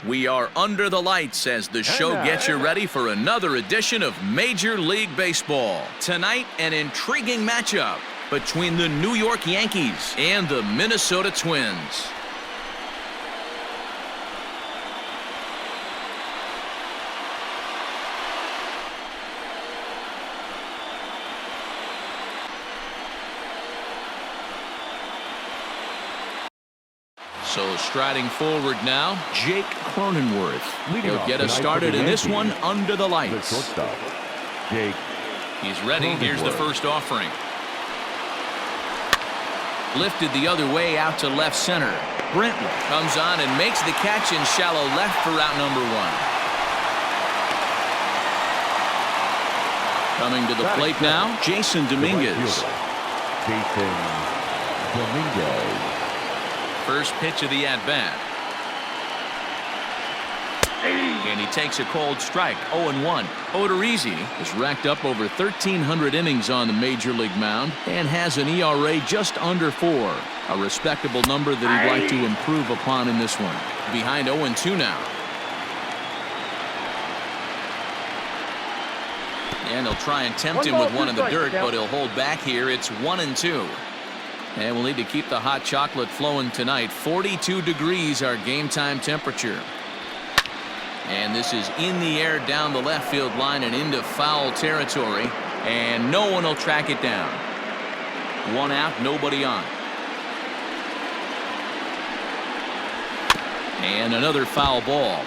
We are under the lights as the show gets you ready for another edition of Major League Baseball. Tonight, an intriguing matchup between the New York Yankees and the Minnesota Twins. So striding forward now, Jake Cronenworth. He'll get us started in this one under the lights. Jake. He's ready. Here's the first offering. Lifted the other way out to left center. Brentwood comes on and makes the catch in shallow left for route number one. Coming to the plate now, Jason Dominguez. Jason Dominguez. First pitch of the at-bat. And he takes a cold strike, 0-1. Odorizzi has racked up over 1,300 innings on the Major League mound and has an ERA just under 4. A respectable number that he'd like to improve upon in this one. Behind 0-2 now. And he'll try and tempt him with one in the dirt, but he'll hold back here. It's 1-2. And we'll need to keep the hot chocolate flowing tonight. 42 degrees our game time temperature. And this is in the air down the left field line and into foul territory. And no one will track it down. One out, nobody on. And another foul ball.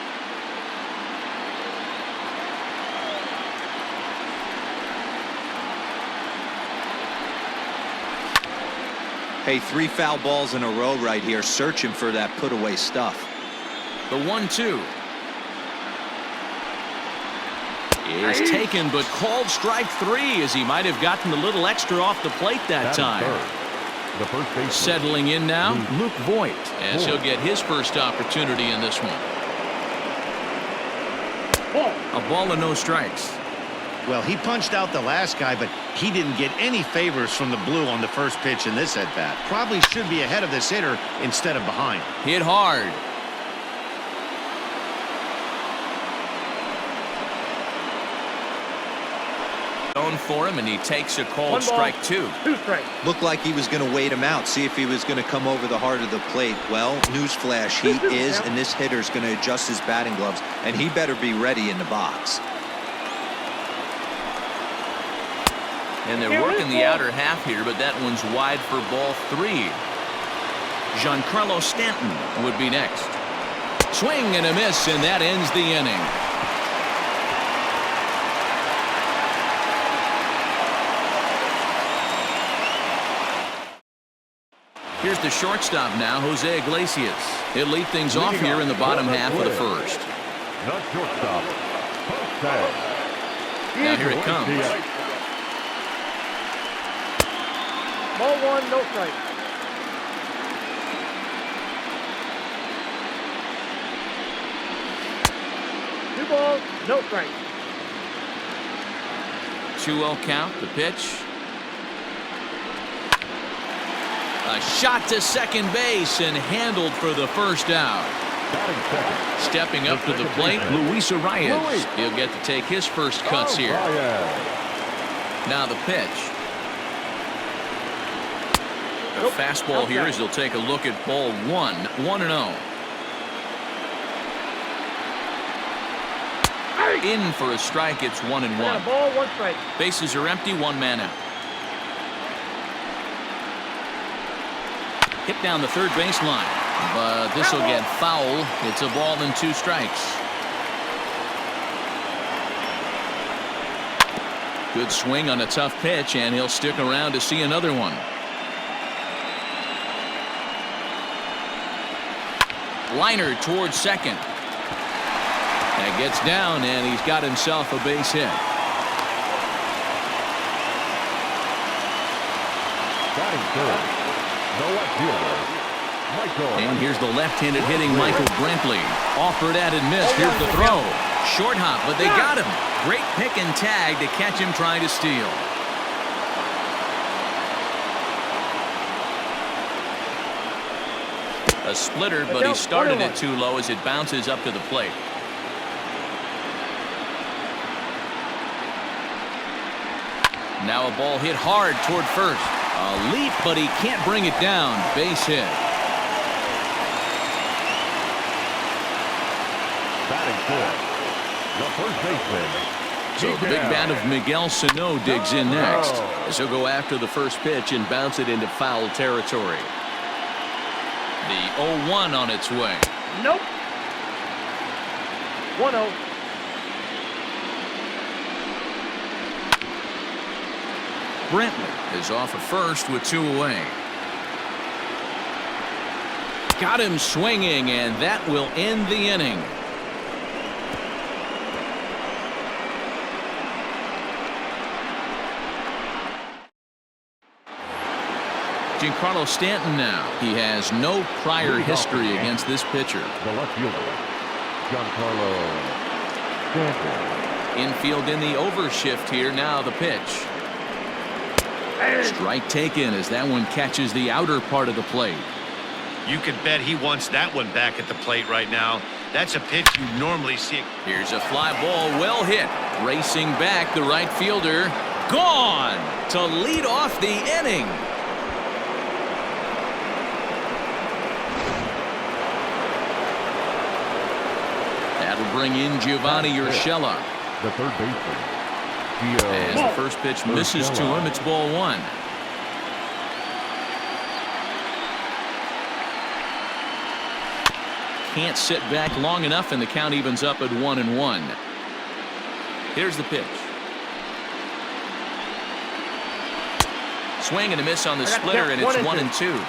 Hey, 3 foul balls in a row right here, searching for that put-away stuff. The 1-2 is taken, but called strike 3 as he might have gotten a little extra off the plate that time. The first baseman. Settling in now, Luke Voigt, as he'll get his first opportunity in this one. A ball and no strikes. Well, he punched out the last guy, but he didn't get any favors from the blue on the first pitch in this at-bat. Probably should be ahead of this hitter instead of behind. Hit hard. Going for him, and he takes a called strike 2. 2 strikes. Looked like he was going to wait him out, see if he was going to come over the heart of the plate. Well, newsflash, he is, and this hitter's going to adjust his batting gloves, and he better be ready in the box. And they're working the outer half here, but that one's wide for ball 3. Giancarlo Stanton would be next. Swing and a miss, and that ends the inning. Here's the shortstop now, Jose Iglesias. He'll lead things off here in the bottom half of the first. The shortstop. Now here it comes. Ball 1, no strike. Two balls, no strike. 2-0 count, the pitch. A shot to second base and handled for the first out. Stepping up to the plate, Luis Arias. He'll get to take his first cuts here. Now the pitch. A fastball here as he'll take a look at ball 1. 1-0. In for a strike. It's 1-1. Ball, 1 strike. Bases are empty. 1 man out. Hit down the third baseline, but this will get foul. It's a ball and 2 strikes. Good swing on a tough pitch, and he'll stick around to see another one. Liner towards second. That gets down, and he's got himself a base hit. Batting third. And here's the left-handed hitting Michael Brantley. Offered at and missed. Here's the throw. Short hop, but they got him. Great pick and tag to catch him trying to steal. A splitter, but he started it too low as it bounces up to the plate. Now a ball hit hard toward first. A leap, but he can't bring it down. Base hit. Batting fourth, the first baseman. So the big bat of Miguel Sano digs in next, as he'll go after the first pitch and bounce it into foul territory. The 0-1 on its way. Nope. 1-0. Brentley is off of first with 2 away. Got him swinging, and that will end the inning. Giancarlo Stanton now. He has no prior history against this pitcher. The left fielder, Giancarlo Stanton. Infield in the overshift here. Now the pitch. Strike taken as that one catches the outer part of the plate. You could bet he wants that one back at the plate right now. That's a pitch you normally see. Here's a fly ball, well hit. Racing back, the right fielder. Gone to lead off the inning. That'll bring in Giovanni Urshela. The third baseman. As the first pitch misses to him, it's ball 1. Can't sit back long enough, and the count evens up at 1-1. Here's the pitch. Swing and a miss on the splitter, and it's 1-2.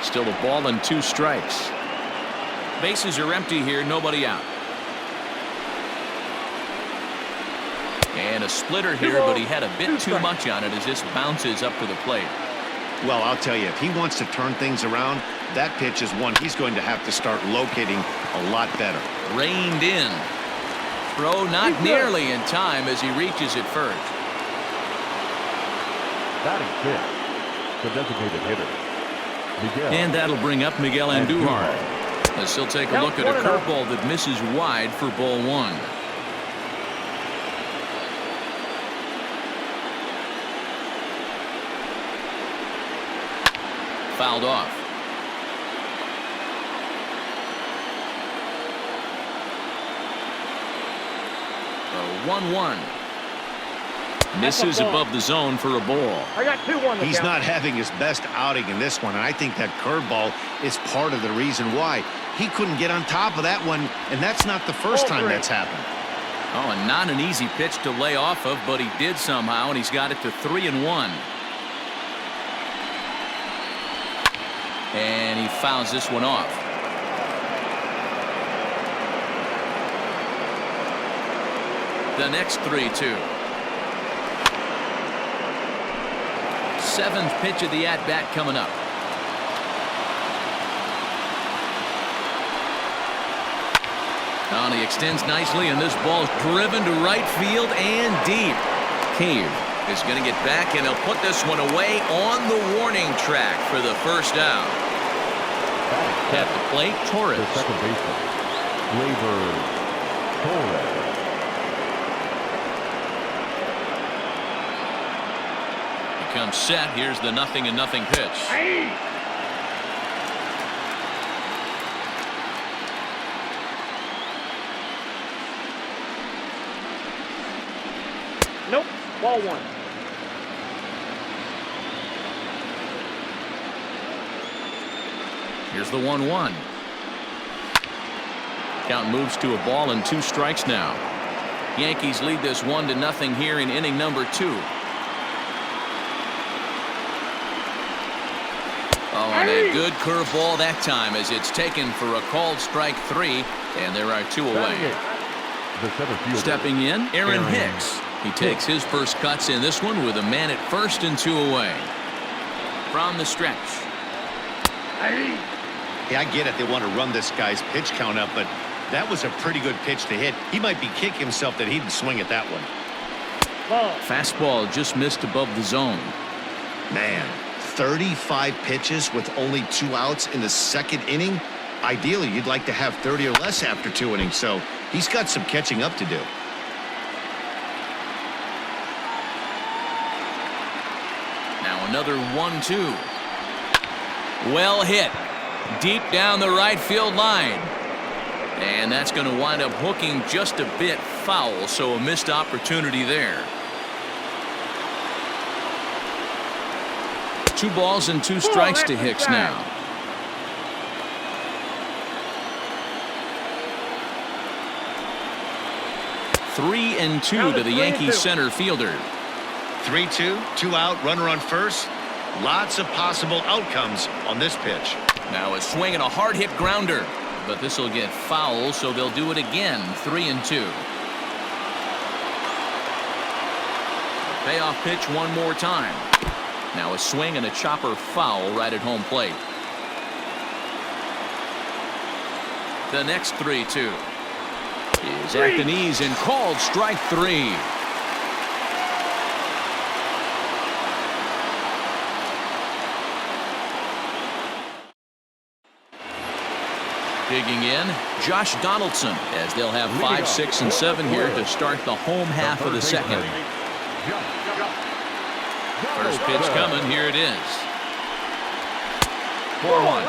Still a ball and 2 strikes. Bases are empty here, nobody out. And a splitter here, but he had a bit too much on it as this bounces up to the plate. Well, I'll tell you, if he wants to turn things around, that pitch is one he's going to have to start locating a lot better. Reined in. Throw not nearly in time as he reaches it first. Batting fifth, the designated hitter, Miguel. And that'll bring up Miguel Andujar. As he'll take a look at a curveball that misses wide for ball 1. Fouled off. The 1-1. Misses above the zone for a ball. I got 2-1. He's not having his best outing in this one, and I think that curveball is part of the reason why. He couldn't get on top of that one, and that's not the first time that's happened. Oh, and not an easy pitch to lay off of, but he did somehow, and he's got it to 3-1. And he fouls this one off. The next 3-2. 7th pitch of the at-bat coming up. Oh, he extends nicely, and this ball's driven to right field and deep. Cave is going to get back, and he'll put this one away on the warning track for the first out. At the plate, Torres. The second baseman, Torres. Comes set. Here's the 0-0 pitch. Hey. Nope. Ball 1. Here's the 1-1. Count moves to a ball and 2 strikes now. Yankees lead this 1-0 here in inning number 2. Oh, and a good curveball that time as it's taken for a called strike 3, and there are 2 away. The center fielder, stepping in, Aaron Hicks. He takes his first cuts in this one with a man at first and 2 away. From the stretch. Yeah, I get it. They want to run this guy's pitch count up, but that was a pretty good pitch to hit. He might be kicking himself that he didn't swing at that one. Ball. Fastball just missed above the zone. Man, 35 pitches with only 2 outs in the second inning. Ideally, you'd like to have 30 or less after 2 innings, so he's got some catching up to do. Now another 1-2. Well hit. Deep down the right field line. And that's going to wind up hooking just a bit foul, so a missed opportunity there. 2 balls and 2 strikes to Hicks now. Three and 2 to the Yankees center fielder. 3-2, 2 out, runner on first. Lots of possible outcomes on this pitch. Now a swing and a hard hit grounder, but this will get foul, so they'll do it again. 3 and 2. Payoff pitch one more time. Now a swing and a chopper foul right at home plate. The next 3-2 is at the knees and called strike 3. Digging in, Josh Donaldson, as they'll have 5, 6, and 7 here to start the home half of the second. First pitch coming. Here it is. 4-1.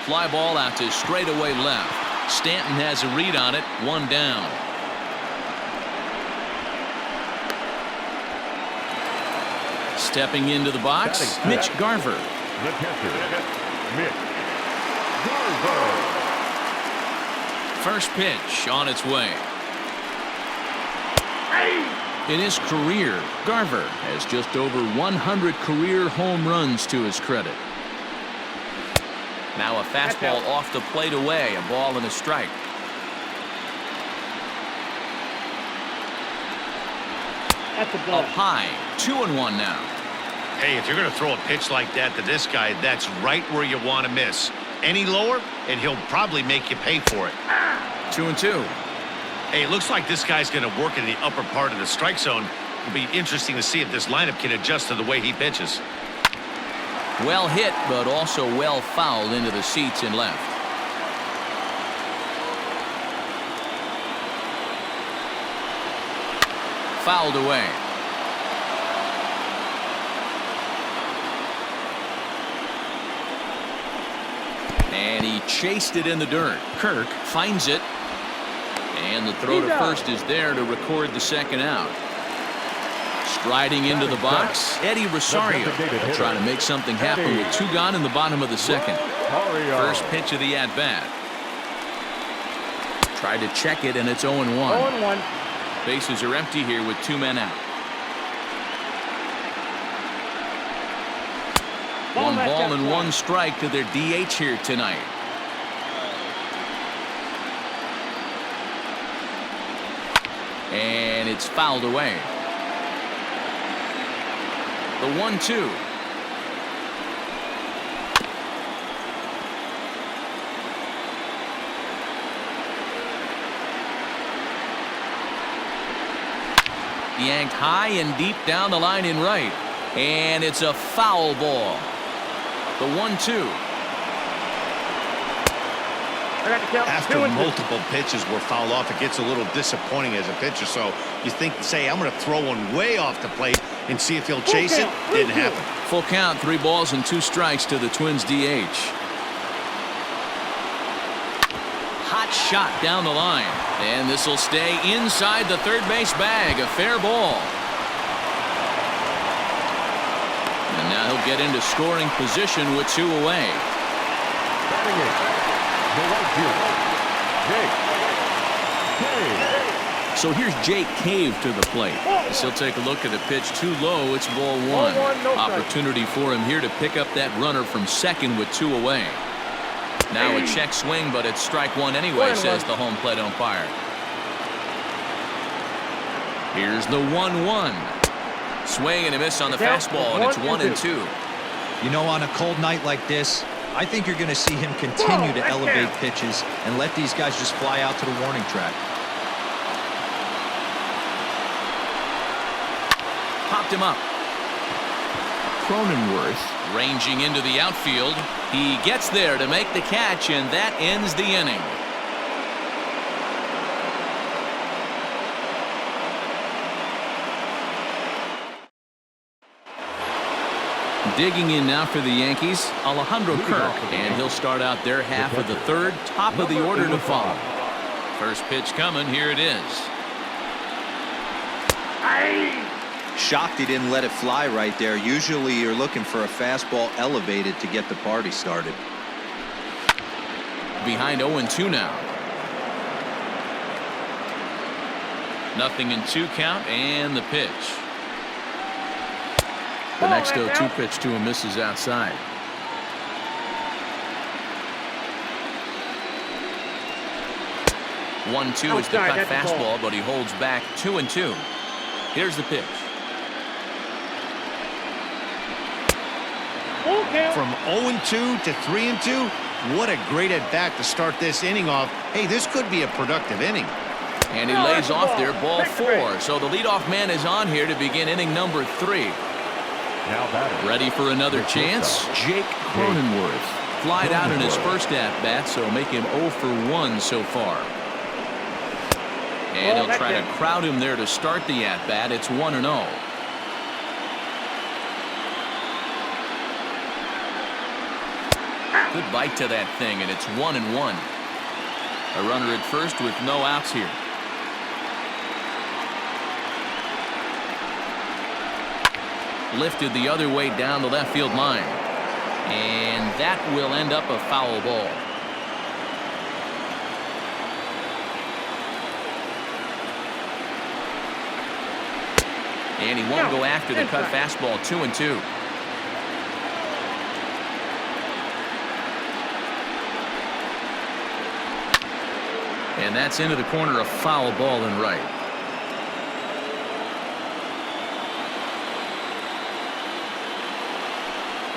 Fly ball out to straightaway left. Stanton has a read on it. 1 down. Stepping into the box, Mitch Garver. The catcher, Mitch Garver. First pitch on its way. In his career, Garver has just over 100 career home runs to his credit. Now a fastball off the plate away, a ball and a strike. Up high, 2-1 now. Hey, if you're going to throw a pitch like that to this guy, that's right where you want to miss. Any lower, and he'll probably make you pay for it. 2-2. Hey, it looks like this guy's going to work in the upper part of the strike zone. It'll be interesting to see if this lineup can adjust to the way he pitches. Well hit, but also well fouled into the seats and left. Fouled away. And he chased it in the dirt. Kirk finds it. And the throw to first is there to record the second out. Striding into the box, Eddie Rosario trying to make something happen with 2 gone in the bottom of the second. First pitch of the at-bat. Tried to check it, and it's 0-1. 0-1. Bases are empty here with 2 men out. 1 ball and 1 strike to their DH here tonight. And it's fouled away. The 1-2. Yanked high and deep down the line in right. And it's a foul ball. The 1-2. After multiple pitches were fouled off, it gets a little disappointing as a pitcher. So you say, I'm going to throw one way off the plate and see if he'll chase it. Didn't happen. Full count, 3 balls and 2 strikes to the Twins DH. Hot shot down the line. And this will stay inside the third base bag. A fair ball. And now he'll get into scoring position with 2 away. Batting it, the right fielder, Jake Cave. So here's Jake Cave to the plate. As he'll take a look at the pitch too low. It's ball 1. Opportunity for him here to pick up that runner from second with 2 away. Now a check swing, but it's strike 1 anyway, says the home plate umpire. Here's the 1-1. Swing and a miss on the fastball, and it's 1-2. You know, on a cold night like this, I think you're going to see him continue to elevate pitches and let these guys just fly out to the warning track. Popped him up. Cronenworth Ranging into the outfield. He gets there to make the catch, and that ends the inning. Digging in now for the Yankees, Alejandro Kirk, and he'll start out their half of the third, top of the order to follow. First pitch coming, here it is. Shocked he didn't let it fly right there. Usually you're looking for a fastball elevated to get the party started. Behind 0-2 now. 0-2 count, and the pitch. The next 0-2 pitch to him misses outside. One-two is the cut fastball, but he holds back 2-2. Here's the pitch. From 0-2 to 3-2, what a great at-bat to start this inning off. Hey, this could be a productive inning. And he lays off there, ball 4. So the leadoff man is on here to begin inning number 3. now batting. Ready for another chance? Jake Cronenworth. Flied out in his first at-bat, so make him 0 for 1 so far. And he'll try to crowd him there to start the at-bat. It's 1-0. Good bite to that thing, and it's 1-1. A runner at first with no outs here. Lifted the other way down the left field line. And that will end up a foul ball. And he won't go after the cut fastball. 2-2. And that's into the corner, a foul ball and right.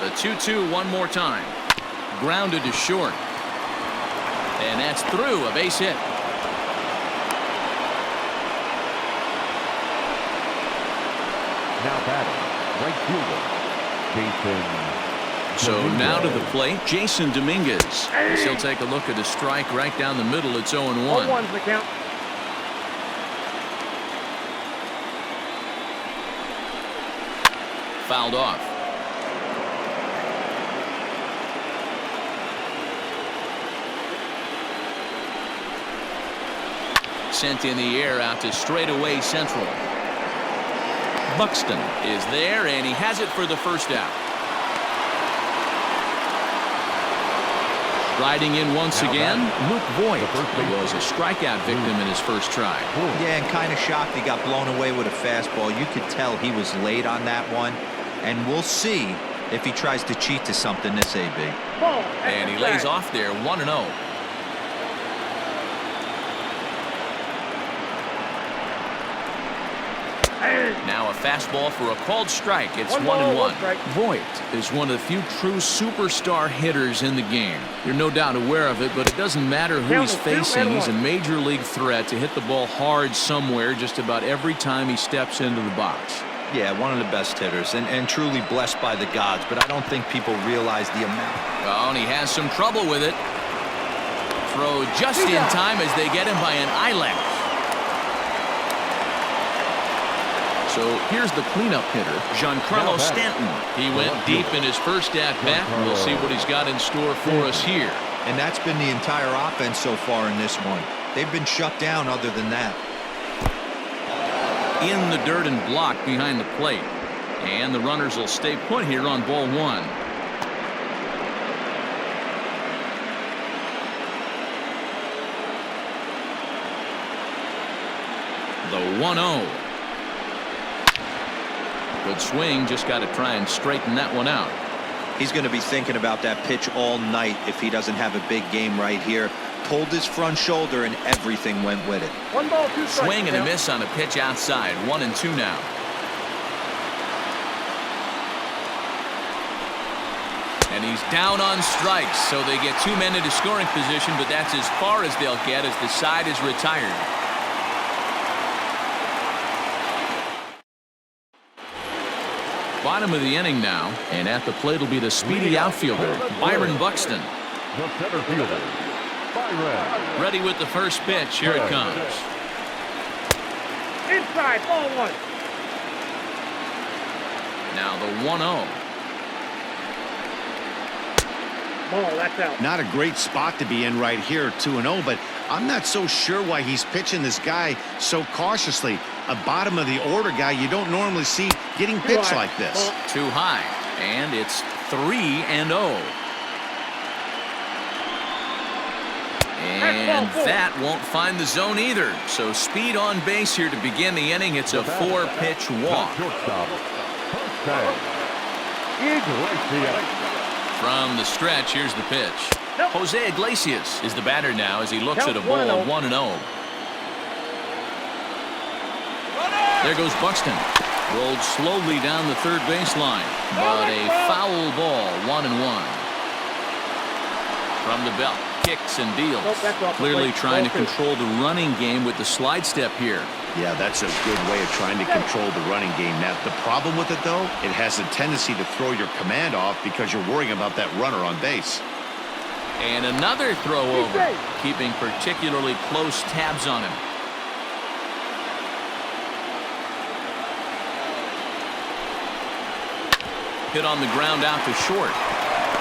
The 2-2 one more time. Grounded to short. And that's through, a base hit. Now batting, right fielder, Jason. So now to the plate, Jason Dominguez. He'll take a look at a strike right down the middle. It's 0-1. 0-1's the count. Fouled off. Sent in the air out to straightaway central. Buxton is there, and he has it for the first out. Riding in once again, Luke Voigt, who was a strikeout victim in his first try. Yeah, and kind of shocked he got blown away with a fastball. You could tell he was late on that one, and we'll see if he tries to cheat to something this AB. And he lays off there, 1-0. Now a fastball for a called strike. It's 1-1. Voigt is one of the few true superstar hitters in the game. You're no doubt aware of it, but it doesn't matter who he's facing. He's a major league threat to hit the ball hard somewhere just about every time he steps into the box. Yeah, one of the best hitters and truly blessed by the gods, but I don't think people realize the amount. Oh, and he has some trouble with it. Throw just in time as they get him by an eyelash. So here's the cleanup hitter, Giancarlo Stanton. He went deep in his first at-bat. We'll see what he's got in store for us here. And that's been the entire offense so far in this one. They've been shut down other than that. In the dirt and blocked behind the plate. And the runners will stay put here on ball 1. The 1-0. Good swing, just got to try and straighten that one out. He's going to be thinking about that pitch all night if he doesn't have a big game right here. Pulled his front shoulder and everything went with it. 1 ball, 2 strikes. Swing and a miss on a pitch outside. 1-2 now. And he's down on strikes, so they get 2 men into scoring position, but that's as far as they'll get as the side is retired. Bottom of the inning now, and at the plate will be the speedy outfielder, Byron Buxton. The center fielder, Byron. Ready with the first pitch. Here it comes. Inside, ball one. Now the 1-0. Ball, that's out. Not a great spot to be in right here, 2-0, but I'm not so sure why he's pitching this guy so cautiously. A bottom of the order guy you don't normally see getting pitched like this. Too high, and it's 3-0. And that won't find the zone either. So speed on base here to begin the inning. It's a 4-pitch walk. From the stretch, here's the pitch. Jose Iglesias is the batter now as he looks at a ball of 1-0. There goes Buxton. Rolled slowly down the third baseline, but a foul ball, 1-1. From the belt, kicks and deals. Clearly trying to control the running game with the slide step here. Yeah, that's a good way of trying to control the running game. Now, the problem with it, though, it has a tendency to throw your command off because you're worrying about that runner on base. And another throw over, keeping particularly close tabs on him. Hit on the ground out to short.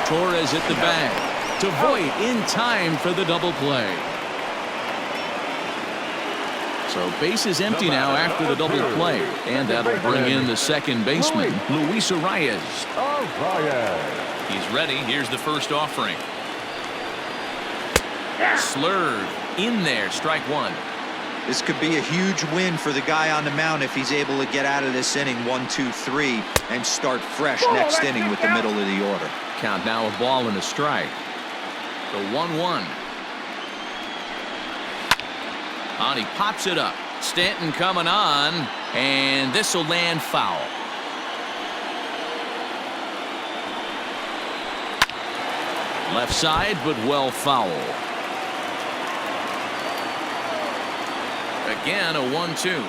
Torres at the bag. To Voit in time for the double play. So base is empty now after the double play. And that'll bring in the second baseman, Luis Arias. He's ready. Here's the first offering. Slurve in there. Strike one. This could be a huge win for the guy on the mound if he's able to get out of this inning 1-2-3 and start fresh next inning with the middle of the order. Count now, a ball and a strike. The 1-1. On, he pops it up. Stanton coming on, and this will land foul. Left side, but well foul. Again, a 1-2.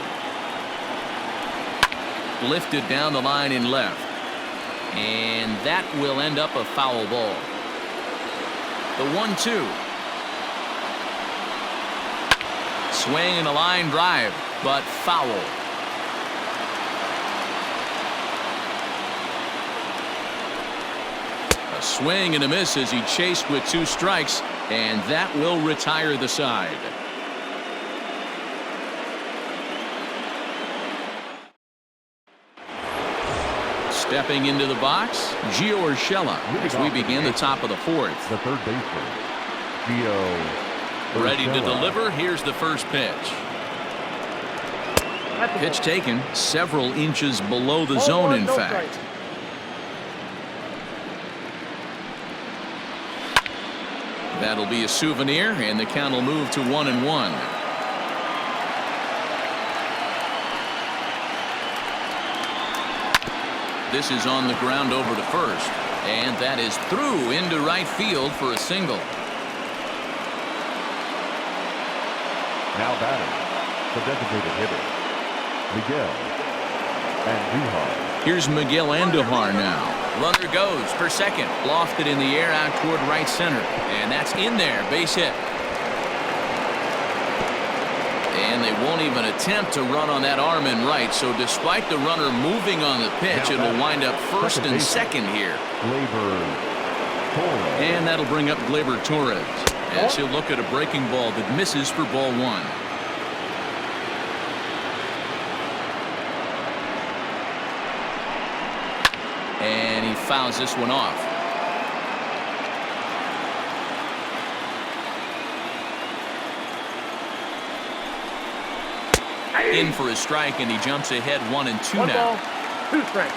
Lifted down the line in left. And that will end up a foul ball. The 1-2. Swing and a line drive, but foul. A swing and a miss as he chased with 2 strikes, and that will retire the side. Stepping into the box, Gio Urshela as we begin the top of the 4th. The third baseman, Gio. Ready to deliver. Here's the first pitch. Pitch taken several inches below the zone, in fact. That'll be a souvenir, and the count will move to 1-1. This is on the ground over to first, and that is through into right field for a single. Now batting, the designated hitter, Miguel Andujar. Here's Miguel Andujar now. Runner goes for second, lofted in the air out toward right center, and that's in there, base hit. And they won't even attempt to run on that arm in right, so despite the runner moving on the pitch, it will wind up first and second here. And that'll bring up Gleyber Torres as he'll look at a breaking ball that misses for ball 1. And he fouls this one off. In for a strike, and he jumps ahead 1-2 now. 2 strikes.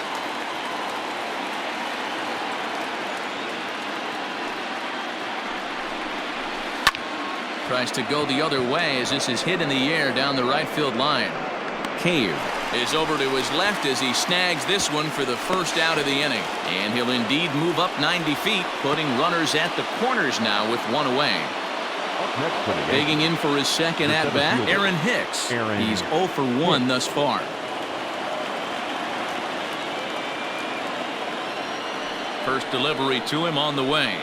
Tries to go the other way as this is hit in the air down the right field line. Cave is over to his left as he snags this one for the first out of the inning. And he'll indeed move up 90 feet, putting runners at the corners now with one away. Digging in for his second at-bat, Aaron Hicks. He's 0 for 1 thus far. First delivery to him on the way.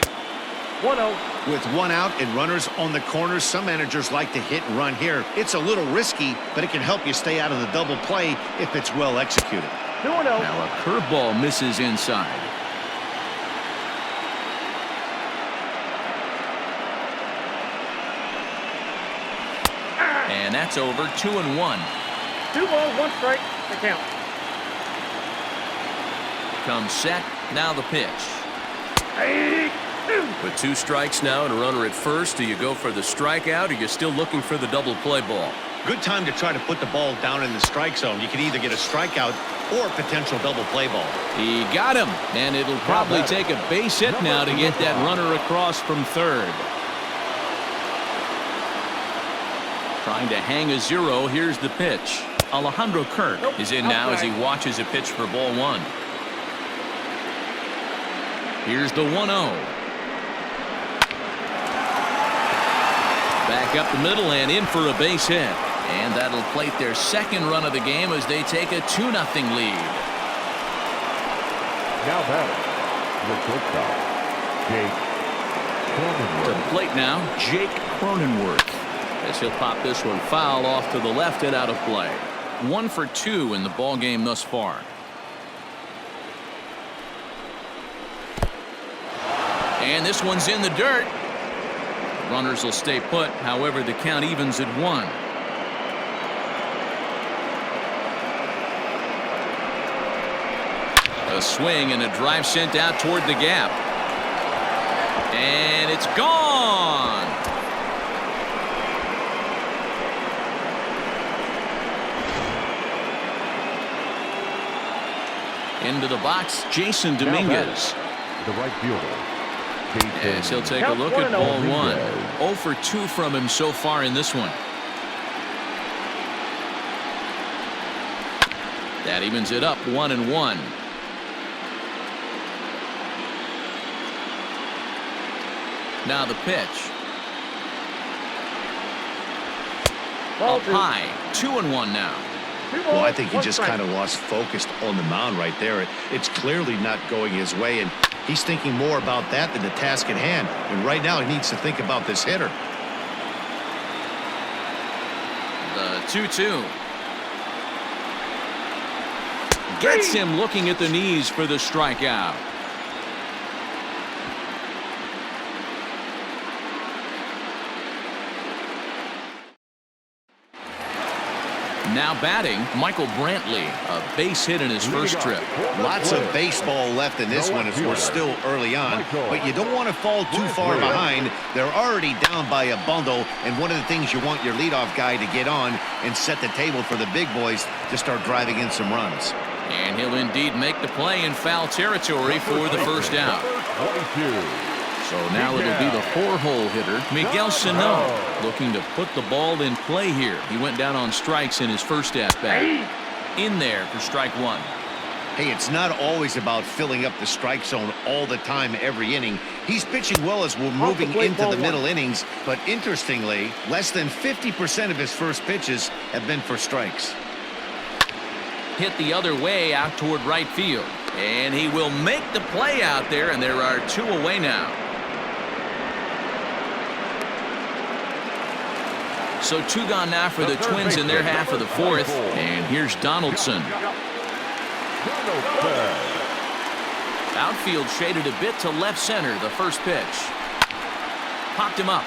1-0. With one out and runners on the corners, some managers like to hit and run here. It's a little risky, but it can help you stay out of the double play if it's well executed. 2-0. Now a curveball misses inside. And that's over. 2-1. 2 balls, 1 strike. The count. Comes set. Now the pitch. With 2 strikes now and a runner at first, do you go for the strikeout or you're still looking for the double play ball? Good time to try to put the ball down in the strike zone. You can either get a strikeout or a potential double play ball. He got him, and it'll probably take a base hit now to get that runner across from third. Trying to hang a 0. Here's the pitch. Alejandro Kirk is in now as he watches a pitch for ball 1. Here's the 1-0. Back up the middle and in for a base hit. And that'll plate their second run of the game as they take a 2-0 lead. Now batting, the shortstop, Jake Cronenworth. To the plate now, Jake Cronenworth. As he'll pop this one foul off to the left and out of play. 1 for 2 in the ball game thus far. And this one's in the dirt. Runners will stay put. However, the count evens at 1. A swing and a drive sent out toward the gap. And it's gone. Into the box, Jason Dominguez. The right fielder. As he'll take a look at ball 1. 0 for 2 from him so far in this one. That evens it up 1-1. Now the pitch. Up high. 2-1 now. Well, I think he just kind of lost focus on the mound right there. It's clearly not going his way, and he's thinking more about that than the task at hand. And right now he needs to think about this hitter. The 2-2. Gets him looking at the knees for the strikeout. Now batting, Michael Brantley, a base hit in his first trip. Lots of baseball left in this one as we're still early on, but you don't want to fall too far behind. They're already down by a bundle, and one of the things you want your leadoff guy to get on and set the table for the big boys to start driving in some runs. And he'll indeed make the play in foul territory for the first out. So now it'll be the 4-hole hitter, Miguel Sano, looking to put the ball in play here. He went down on strikes in his first at-bat. In there for strike 1. Hey, it's not always about filling up the strike zone all the time every inning. He's pitching well as we're moving into the middle innings, but interestingly, less than 50% of his first pitches have been for strikes. Hit the other way out toward right field. And he will make the play out there, and there are 2 away now. So 2 gone now for the Twins in their half of the 4th. And here's Donaldson. Outfield shaded a bit to left center, the first pitch. Popped him up.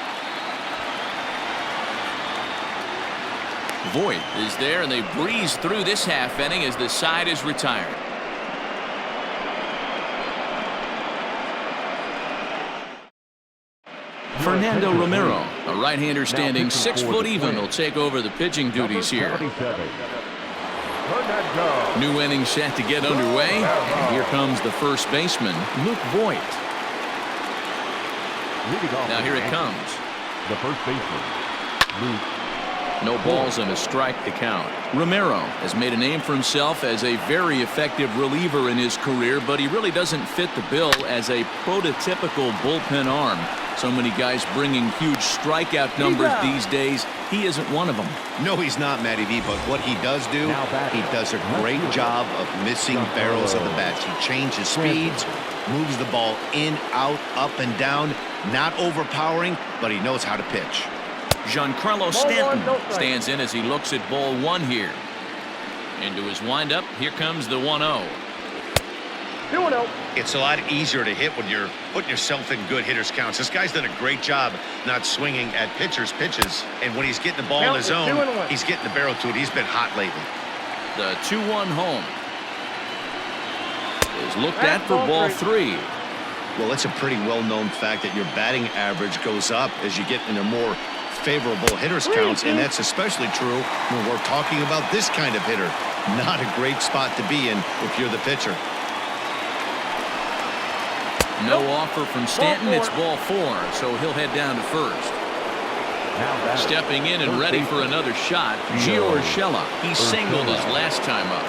Voit is there, and they breeze through this half inning as the side is retired. Fernando Romero, a right-hander standing 6 foot even, will take over the pitching duties here. New inning set to get underway, and here comes the first baseman, Luke Voit. Now here it comes. The first baseman, Luke No balls and a strike to count. Romero has made a name for himself as a very effective reliever in his career, but he really doesn't fit the bill as a prototypical bullpen arm. So many guys bringing huge strikeout numbers these days. He isn't one of them. No, he's not, Matty V, but what he does do, he does a great job of missing barrels of the bats. He changes speeds, moves the ball in, out, up, and down. Not overpowering, but he knows how to pitch. Giancarlo Stanton stands in as he looks at ball one here. Into his windup, here comes the 1-0. 2-0. It's a lot easier to hit when you're putting yourself in good hitters' counts. This guy's done a great job not swinging at pitchers' pitches. And when he's getting the ball in his zone, he's getting the barrel to it. He's been hot lately. The 2-1 home is looked at for ball three. Well, it's a pretty well-known fact that your batting average goes up as you get into more favorable hitters' counts, and that's especially true when we're talking about this kind of hitter. Not a great spot to be in if you're the pitcher. No offer from Stanton. It's ball four, so he'll head down to first. Stepping in and ready for another shot, Gio Urshela. He singled his last time up.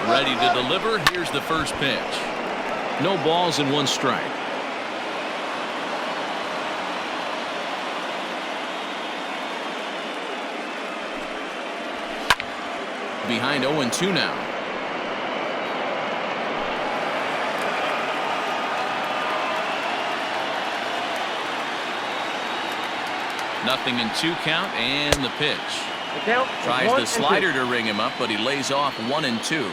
Ready to deliver. Here's the first pitch. No balls and one strike. Behind 0-2 now. Nothing in 2 count, and the pitch. Tries the slider to ring him up, but he lays off 1-2.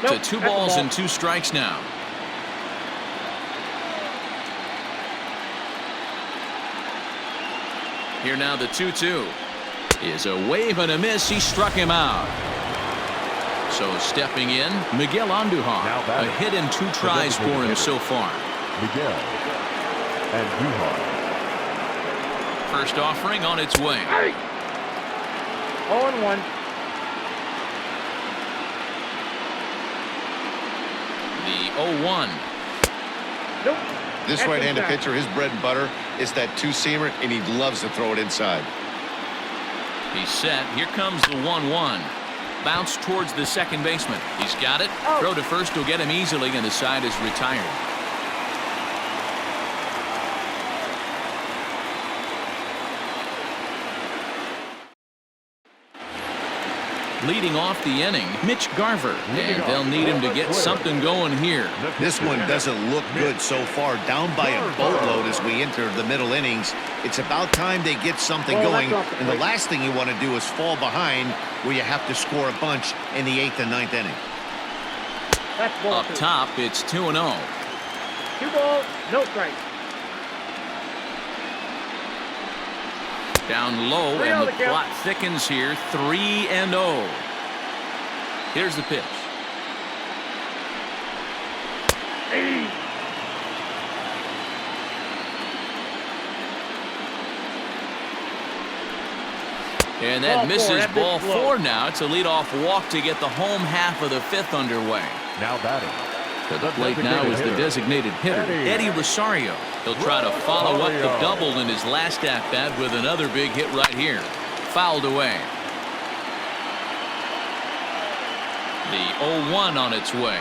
To 2 balls and 2 strikes now. Here now the 2-2 is a wave and a miss. He struck him out. So stepping in, Miguel Andujar. A hit and 2 tries for him so far. Miguel Andujar. First offering on its way. 0-1. The 0-1. Nope. This right-handed pitcher, his bread and butter is that 2-seamer, and he loves to throw it inside. He's set. Here comes the 1-1. Bounce towards the second baseman. He's got it. Throw to first will get him easily, and the side is retired. Leading off the inning, Mitch Garver, and they'll need him to get something going here. This one doesn't look good so far. Down by a boatload as we enter the middle innings. It's about time they get something going, and the last thing you want to do is fall behind where you have to score a bunch in the 8th and 9th inning. Up top, it's 2-0. 2 balls, no strikes. Down low, and the plot thickens here. 3-0. Here's the pitch. And that misses ball 4 now. It's a leadoff walk to get the home half of the 5th underway. Now batting. To the plate now is the designated hitter, Eddie Rosario. He'll try to follow up the double in his last at-bat with another big hit right here. Fouled away. The 0-1 on its way.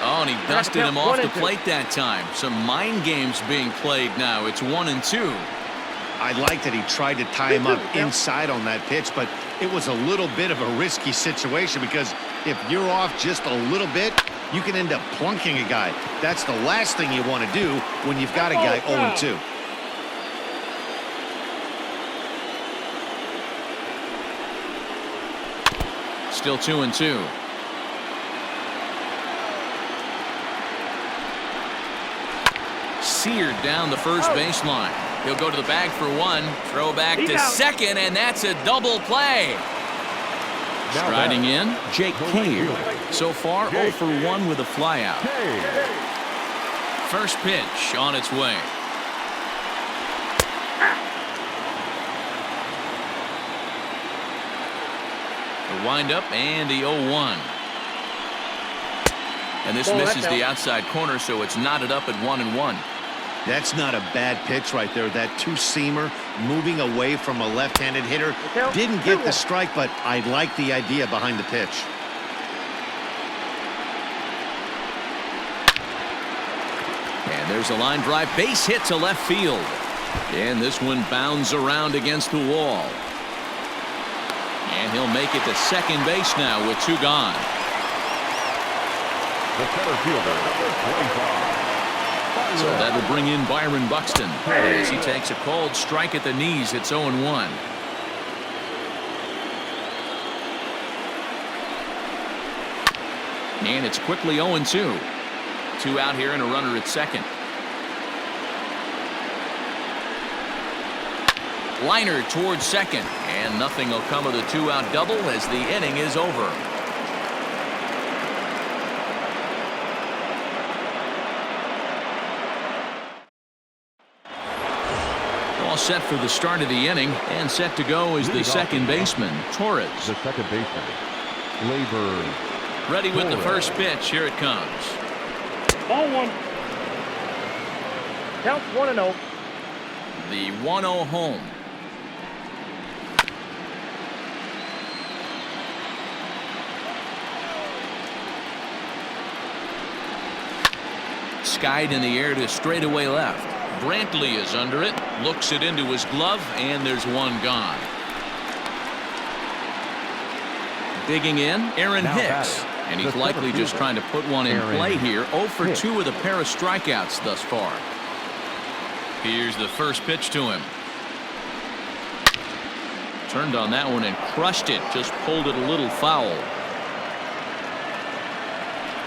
Oh, and he dusted him off the plate that time. Some mind games being played now. It's 1-2. I like that he tried to tie him up inside on that pitch, but it was a little bit of a risky situation because if you're off just a little bit, you can end up plunking a guy. That's the last thing you want to do when you've got a guy 0-2. Still 2-2. Seared down the first baseline. He'll go to the bag for 1, throw back to second, and that's a double play. Striding in, Jake Cave. So far, 0 for 1 with a flyout. First pitch on its way. The windup and the 0-1. And this misses the outside corner, so it's knotted up at 1-1. That's not a bad pitch right there. That two-seamer moving away from a left-handed hitter. Didn't get the strike, but I like the idea behind the pitch. And there's a line drive, base hit to left field. And this one bounds around against the wall. And he'll make it to second base now with 2 gone. The center fielder, number 25. So that'll bring in Byron Buxton as he takes a called strike at the knees. It's 0-1. And it's quickly 0-2. 2 out here and a runner at second. Liner towards second, and nothing will come of the 2-out double as the inning is over. All set for the start of the inning, and set to go is the second baseman, Torres. The second baseman, Labor. Ready with the first pitch. Here it comes. Ball 1. Counts 1-0. The 1-0 home. Skied in the air to straightaway left. Brantley is under it, looks it into his glove, and there's 1 gone. Digging in, Aaron Hicks, and he's likely just trying to put one in play here. 0 for 2 with a pair of strikeouts thus far. Here's the first pitch to him. Turned on that one and crushed it, just pulled it a little foul.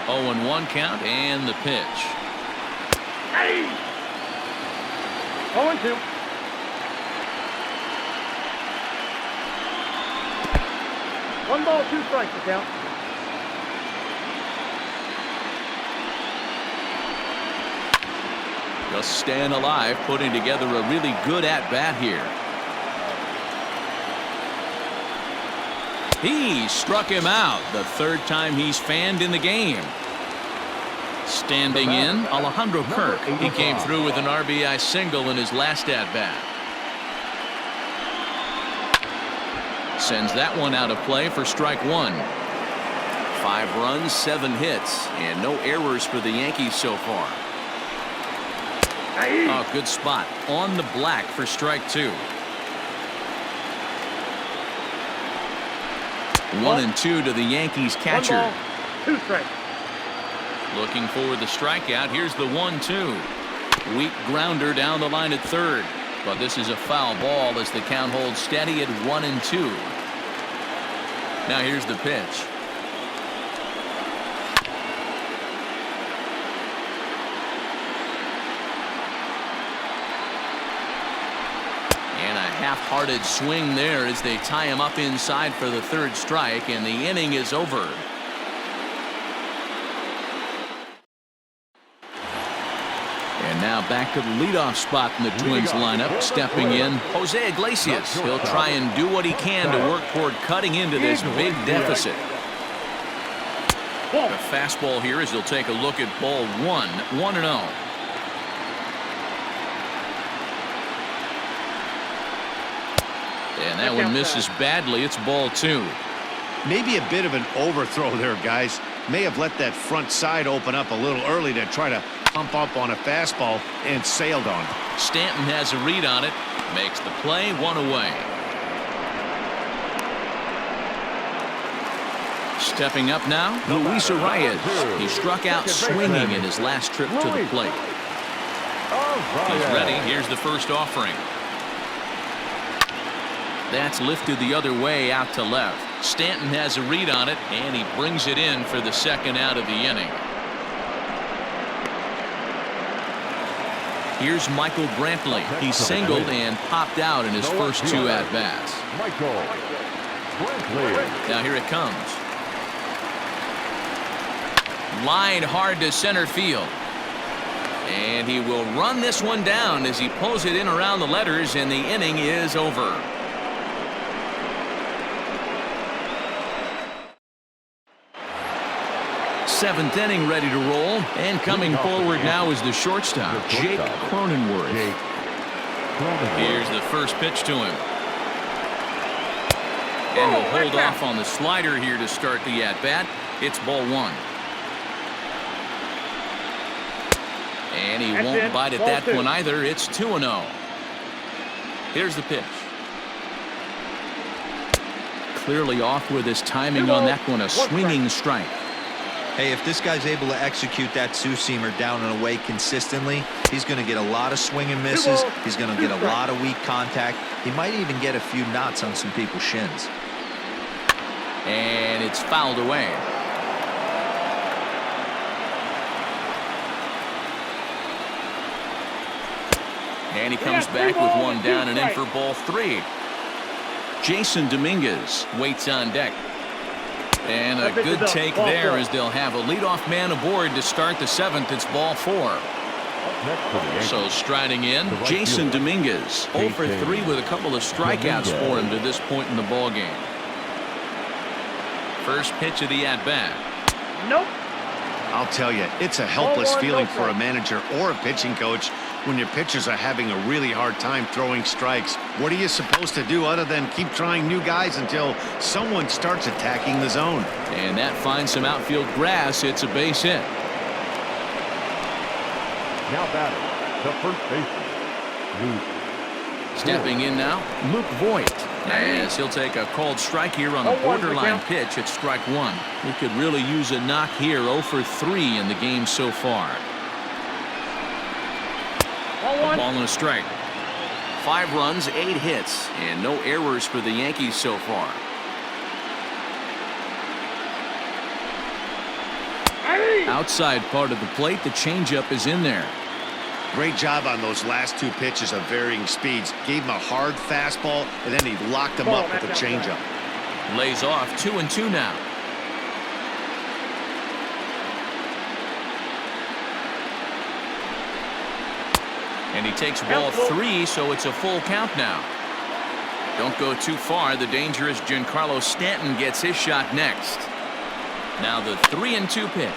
0-1 count and the pitch. 0-2. One ball, 2 strikes to count. Just staying alive, putting together a really good at-bat here. He struck him out, the 3rd time he's fanned in the game. Standing in, Alejandro Kirk. He came through with an RBI single in his last at-bat. Sends that one out of play for strike 1. 5 runs, 7 hits, and no errors for the Yankees so far. Oh, good spot on the black for strike 2. 1-2 to the Yankees catcher. 1 ball, 2 strikes. Looking for the strikeout. Here's the 1-2. Weak grounder down the line at third. But this is a foul ball as the count holds steady at 1-2. Now here's the pitch. And a half-hearted swing there as they tie him up inside for the 3rd strike, and the inning is over. And now back to the leadoff spot in the Twins lineup. Stepping in, Jose Iglesias. He'll try and do what he can to work toward cutting into this big deficit. The fastball here as he'll take a look at ball 1. 1-0. And that one misses badly. It's ball 2. Maybe a bit of an overthrow there, guys. May have let that front side open up a little early to try to pump up on a fastball and sailed on. Stanton has a read on it. Makes the play, 1 away. Stepping up now, Luis Arias. He struck out swinging in his last trip to the plate. He's ready. Here's the first offering. That's lifted the other way out to left. Stanton has a read on it, and he brings it in for the 2nd out of the inning. Here's Michael Brantley. He singled and popped out in his first 2 at-bats. Now here it comes. Line hard to center field. And he will run this one down as he pulls it in around the letters, and the inning is over. 7th inning ready to roll. And coming forward now is the shortstop, Jake Cronenworth. Here's the first pitch to him. And he'll hold off on the slider here to start the at-bat. It's ball 1. And he won't bite at that one either. It's 2-0. Here's the pitch. Clearly off with his timing on that one. A swinging strike. Hey, if this guy's able to execute that two-seamer down and away consistently, he's going to get a lot of swing and misses. He's going to get a lot of weak contact. He might even get a few knots on some people's shins. And it's fouled away. And he comes back with one down and in for ball 3. Jason Dominguez waits on deck. And a good take there as they'll have a leadoff man aboard to start the 7th. It's ball 4. So striding in, Jason Dominguez, 0 for 3 with a couple of strikeouts for him to this point in the ball game. First pitch of the at-bat. Nope. I'll tell you, it's a helpless feeling for a manager or a pitching coach when your pitchers are having a really hard time throwing strikes. What are you supposed to do other than keep trying new guys until someone starts attacking the zone? And that finds some outfield grass. It's a base hit. Now batting, the first baseman, Stepping in now, Luke Voigt, as he'll take a called strike here on the borderline pitch at strike 1. He could really use a knock here. 0 for 3 in the game so far. A ball and a strike. 5 runs, 8 hits, and no errors for the Yankees so far. Outside part of the plate, the changeup is in there. Great job on those last 2 pitches of varying speeds. Gave him a hard fastball, and then he locked him up with the changeup. Lays off 2-2 now. And he takes ball 3, so it's a full count now. Don't go too far. The dangerous Giancarlo Stanton gets his shot next. Now the 3-2 pitch.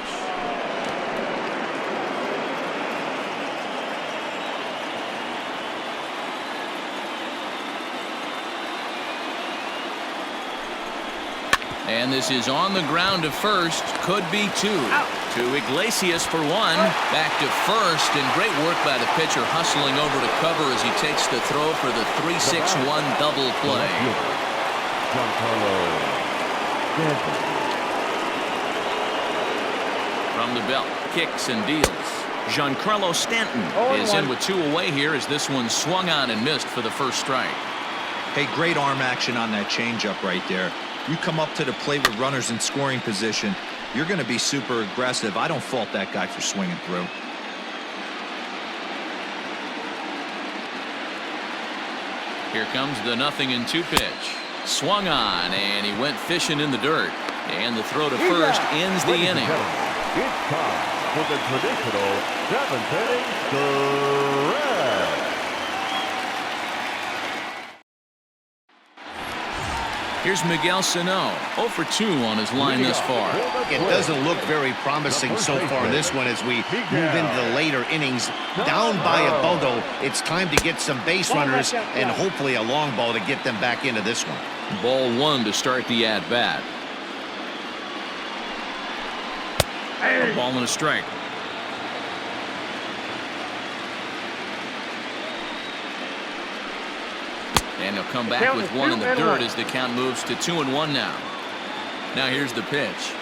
And this is on the ground to first. Could be 2. To Iglesias for 1. Back to first, and great work by the pitcher hustling over to cover as he takes the throw for the 3-6-1 double play. From the belt, kicks and deals. Giancarlo Stanton is in with 2 away here as this one swung on and missed for the first strike. Hey, great arm action on that changeup right there. You come up to the plate with runners in scoring position, you're going to be super aggressive. I don't fault that guy for swinging through. Here comes the 0-2 pitch. Swung on, and he went fishing in the dirt. And the throw to first ends the inning. It's time for the traditional 7th inning stretch. Here's Miguel Sano, 0 for 2 on his line thus far. It doesn't look very promising so far in this one as we move into the later innings. Down by a bundle, it's time to get some base runners and hopefully a long ball to get them back into this one. Ball 1 to start the at-bat. A ball and a strike. And he'll come back with 1 in the dirt as the count moves to 2-1 now. Now here's the pitch.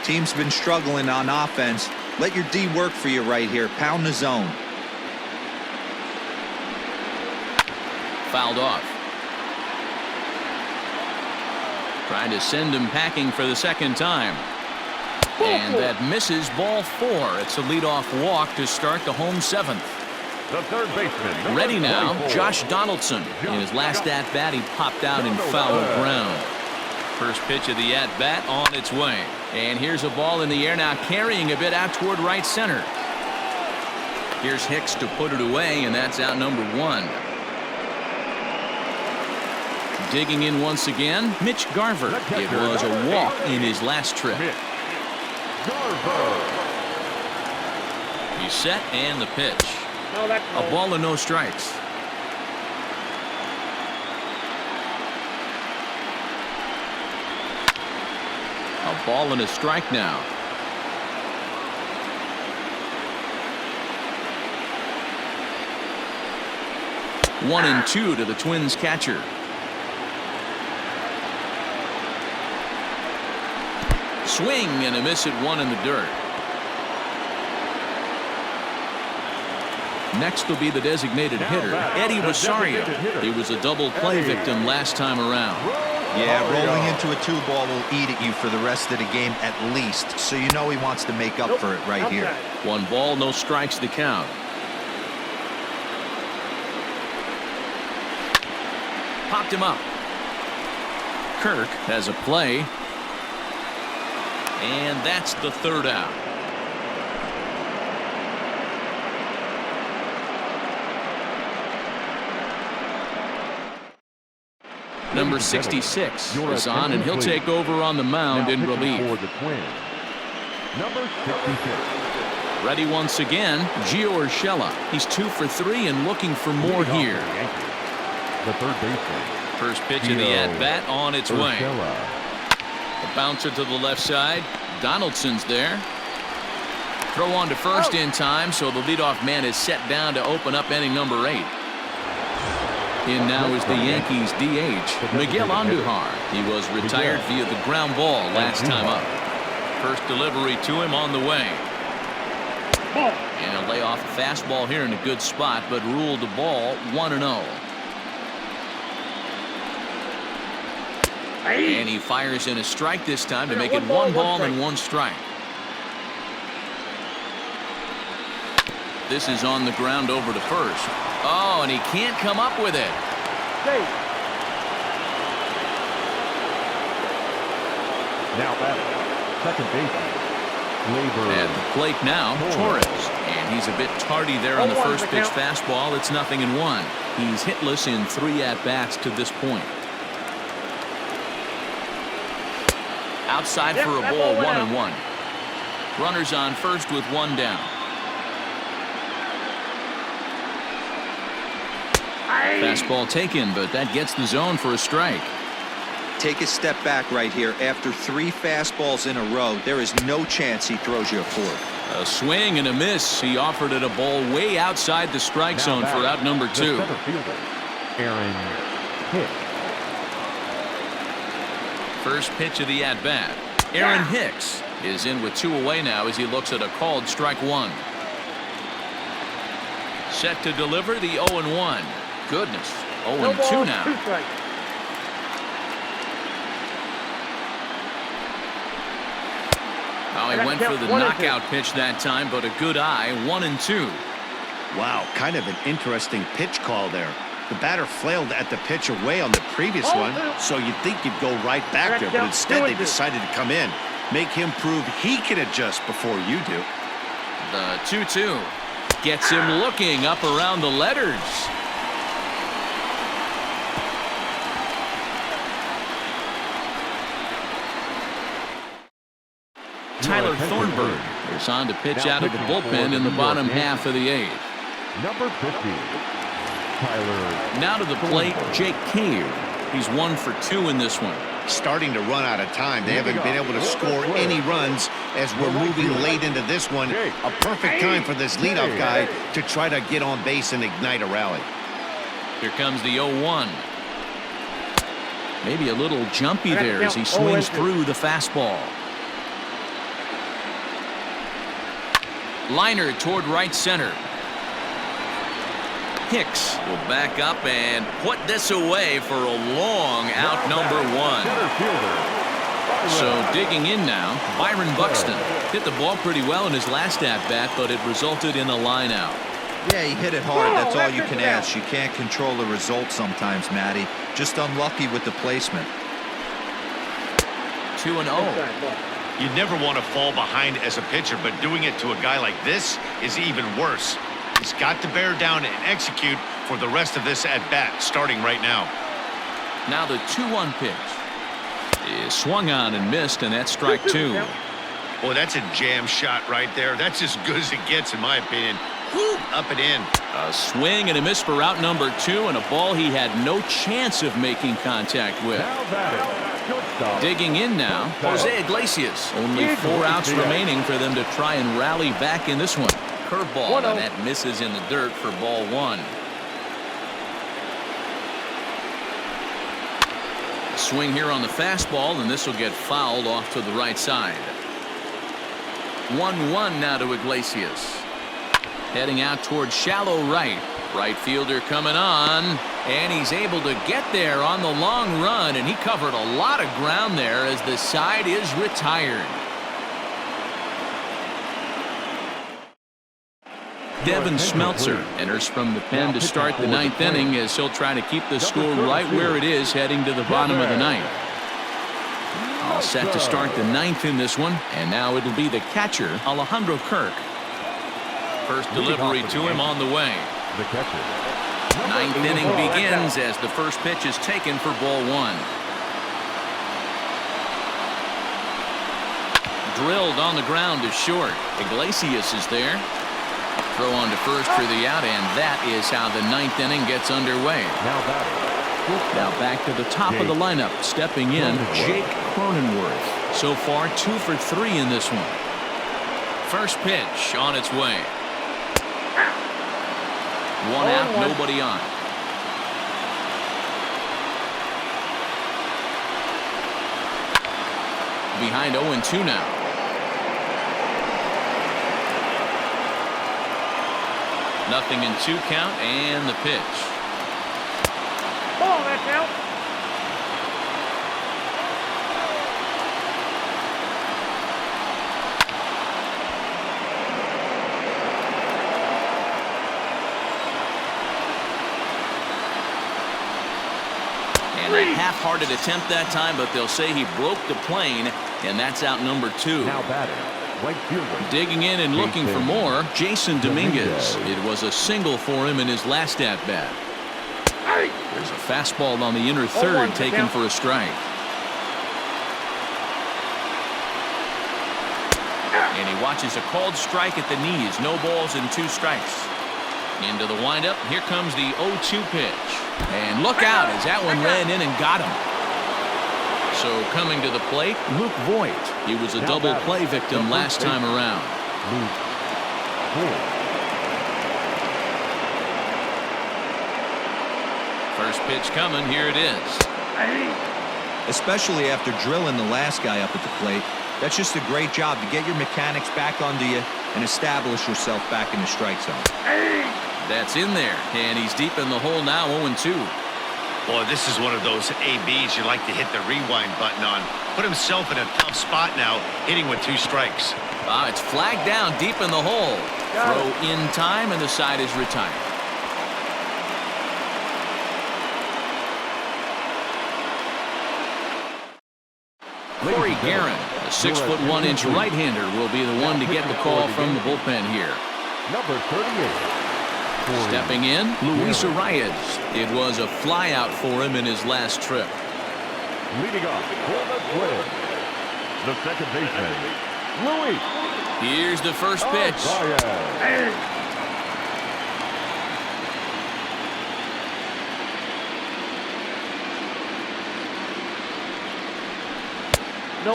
Team's been struggling on offense. Let your D work for you right here. Pound the zone. Fouled off. Trying to send him packing for the second time. And that misses ball 4. It's a leadoff walk to start the home 7th. The third baseman. Ready now, Josh Donaldson. In his last at-bat, he popped out in foul ground. First pitch of the at-bat on its way. And here's a ball in the air now, carrying a bit out toward right center. Here's Hicks to put it away, and that's out number 1. Digging in once again, Mitch Garver. It was a walk in his last trip. He's set and the pitch. No, that's A ball and no strikes. A ball and a strike now. One and two to the Twins catcher. Swing and a miss at one in the dirt. Next will be the designated hitter, Eddie Rosario. He was a double play victim last time around. Yeah, rolling into a 2-ball will eat at you for the rest of the game at least, so you know he wants to make up for it right here. 1 ball, no strikes to count. Popped him up. Kirk has a play. And that's the 3rd out. Number 66 is on, and he'll take over on the mound in relief. Number 66. Ready once again, Gio Urshela. He's 2 for 3 and looking for more here. The third baseman. First pitch of the at-bat on its way. A bouncer to the left side. Donaldson's there. Throw on to first in time, so the leadoff man is set down to open up inning number 8. In now is the Yankees DH, Miguel Andujar. He was retired via the ground ball last time up. First delivery to him on the way. And he'll lay off a fastball here in a good spot, but ruled the ball 1-0. And he fires in a strike this time to make it 1 ball and 1 strike. This is on the ground over to first. Oh, and he can't come up with it. Now batting, second baseman. At the plate now, Torres. And he's a bit tardy there on the first pitch fastball. It's 0-1. He's hitless in 3 at-bats to this point. Outside for a ball, 1-1. Runners on first with 1 down. Fastball taken, but that gets the zone for a strike. Take a step back right here. After 3 fastballs in a row, there is no chance he throws you a fork. A swing and a miss. He offered it a ball way outside the strike zone for out number 2. Aaron Hicks. First pitch of the at-bat. Aaron Hicks is in with 2 away now as he looks at a called strike 1. Set to deliver the 0-1. Goodness, 0-2 now. Oh, he went for the knockout pitch that time, but a good eye, 1-2. Wow, kind of an interesting pitch call there. The batter flailed at the pitch away on the previous one, so you'd think you'd go right back there, but instead they decided to come in, make him prove he can adjust before you do. The 2-2 gets him looking up around the letters. Tyler Thornburg is on to pitch out of the bullpen in the bottom half of the 8th. Number 50, Tyler. Now to the plate, Jake Cave. He's 1 for 2 in this one. Starting to run out of time. They haven't been able to score any runs as we're moving late into this one. A perfect time for this leadoff guy to try to get on base and ignite a rally. Here comes the 0-1. Maybe a little jumpy there as he swings through the fastball. Liner toward right center. Hicks will back up and put this away for a long out number 1. So digging in now, Byron Buxton hit the ball pretty well in his last at-bat, but it resulted in a line out. Yeah, he hit it hard. That's all you can ask. You can't control the result sometimes, Matty. Just unlucky with the placement. 2-0. You never want to fall behind as a pitcher, but doing it to a guy like this is even worse. He's got to bear down and execute for the rest of this at-bat, starting right now. Now the 2-1 pitch is swung on and missed, and that's strike 2. Boy, that's a jam shot right there. That's as good as it gets, in my opinion. Woo, up and in. A swing and a miss for out number 2, and a ball he had no chance of making contact with. Now batting, shortstop. Digging in now, Jose Iglesias. Only 4 outs remaining for them to try and rally back in this one. Curveball, and that misses in the dirt for ball 1. Swing here on the fastball, and this will get fouled off to the right side. 1-1 now to Iglesias. Heading out towards shallow right. Right fielder coming on, and he's able to get there on the long run, and he covered a lot of ground there as the side is retired. Devin Smeltzer enters from the pen to start the 9th inning as he'll try to keep the score right where it is heading to the bottom of the 9th. All set to start the 9th in this one, and now it'll be the catcher, Alejandro Kirk. First delivery to him on the way. The catcher. 9th inning begins as the first pitch is taken for ball 1. Drilled on the ground to short. Iglesias is there. Throw on to first for the out, and that is how the 9th inning gets underway. Now back to the top of the lineup. Stepping in, Jake Cronenworth. So far 2 for 3 in this one. First pitch on its way. 1 out, nobody on. Behind 0-2 now. Nothing in 2 count, and the pitch. Ball, that's out. And a half-hearted attempt that time, but they'll say he broke the plane, and that's out number 2. Now batting, right fielder. Digging in and looking for more, Jason Dominguez. It was a single for him in his last at-bat. There's a fastball on the inner third taken for a strike. And he watches a called strike at the knees. No balls and 2 strikes. Into the windup. Here comes the 0-2 pitch. And look out as that one ran in and got him. So coming to the plate, Luke Voigt. He was a double play victim last time around. First pitch coming. Here it is. Especially after drilling the last guy up at the plate. That's just a great job to get your mechanics back onto you and establish yourself back in the strike zone. That's in there, and he's deep in the hole now, 0-2. Boy, this is one of those ABs you like to hit the rewind button on. Put himself in a tough spot now, hitting with 2 strikes. It's flagged down deep in the hole. Throw in time, and the side is retired. Corey Guerin, a 6'1" right-hander, will be the one to get the call from the bullpen here. Number 38. Stepping in, Luis Arias. It was a flyout for him in his last trip. Leading off for the Twins, the second baseman, Luis. Here's the first pitch.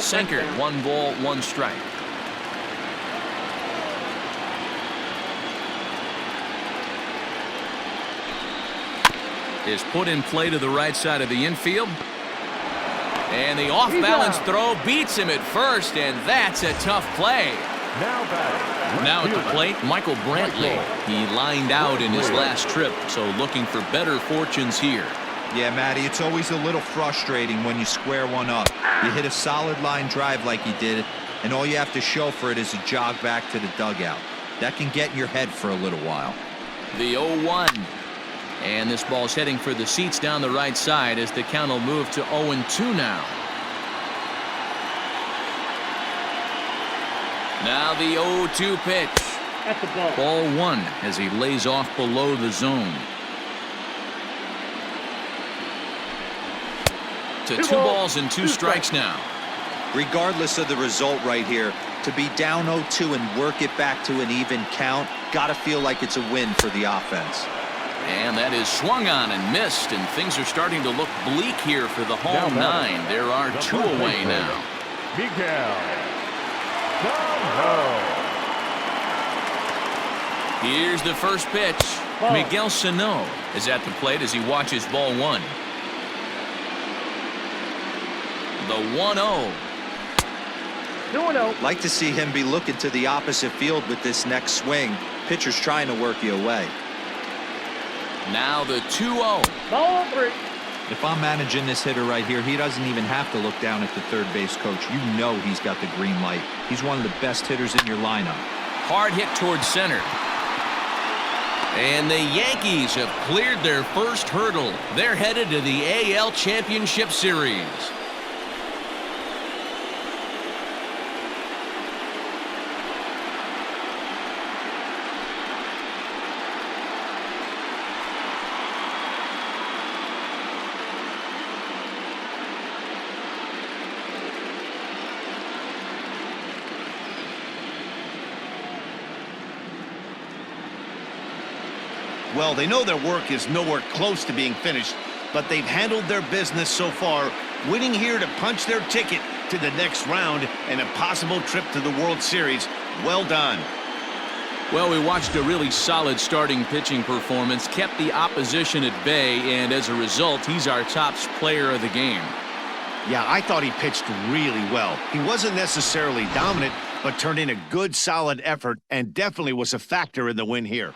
Sinker, 1 ball, 1 strike. Is put in play to the right side of the infield. And the off-balance throw beats him at first, and that's a tough play. Now at the plate, Michael Brantley. He lined out in his last trip, so looking for better fortunes here. Yeah, Matty, it's always a little frustrating when you square one up. You hit a solid line drive like he did, and all you have to show for it is a jog back to the dugout. That can get in your head for a little while. The 0-1. And this ball's heading for the seats down the right side as the count will move to 0-2 now. Now the 0-2 pitch. That's the ball. Ball 1 as he lays off below the zone. to 2 balls and 2 strikes now. Regardless of the result right here, to be down 0-2 and work it back to an even count, gotta feel like it's a win for the offense. And that is swung on and missed, and things are starting to look bleak here for the home 9. There are 2 away now. Here's the first pitch. Miguel Sano is at the plate as he watches ball 1. The 1-0. 2-0. Like to see him be looking to the opposite field with this next swing. Pitcher's trying to work you away. Now the 2-0. Ball 3. If I'm managing this hitter right here, he doesn't even have to look down at the third base coach. You know he's got the green light. He's one of the best hitters in your lineup. Hard hit towards center. And the Yankees have cleared their first hurdle. They're headed to the AL Championship Series. Well, they know their work is nowhere close to being finished, but they've handled their business so far, winning here to punch their ticket to the next round and a possible trip to the World Series. Well done. Well, we watched a really solid starting pitching performance, kept the opposition at bay, and as a result, he's our top player of the game. Yeah, I thought he pitched really well. He wasn't necessarily dominant, but turned in a good, solid effort and definitely was a factor in the win here.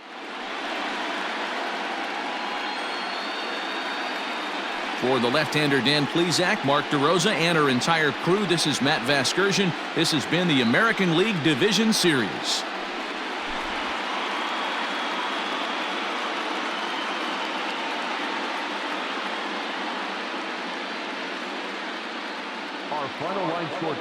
For the left-hander Dan Plesac, Mark DeRosa, and our entire crew, this is Matt Vasgersian. This has been the American League Division Series. Our final line score.